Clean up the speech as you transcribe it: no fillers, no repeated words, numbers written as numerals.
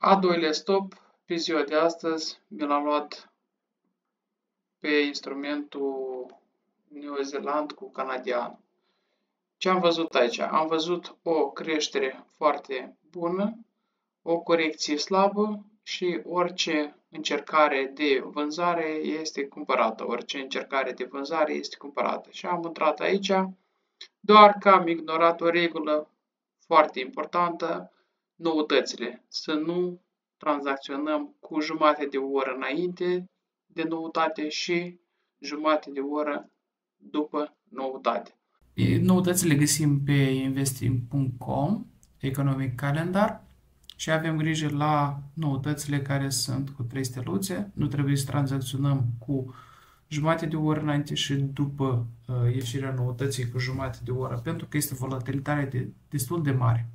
A doilea stop pe ziua de astăzi mi l-am luat pe instrumentul New Zealand cu canadian. Ce am văzut aici? Am văzut o creștere foarte bună, o corecție slabă și orice încercare de vânzare este cumpărată. Orice încercare de vânzare este cumpărată. Și am intrat aici doar că am ignorat o regulă foarte importantă, noutățile. Să nu tranzacționăm cu jumătate de oră înainte de noutate și jumătate de oră după noutate. Noutățile găsim pe investing.com, Economic Calendar, și avem grijă la noutățile care sunt cu 3 steluțe. Nu trebuie să tranzacționăm cu jumătate de oră înainte și după ieșirea noutății cu jumătate de oră, pentru că este volatilitate destul de mare.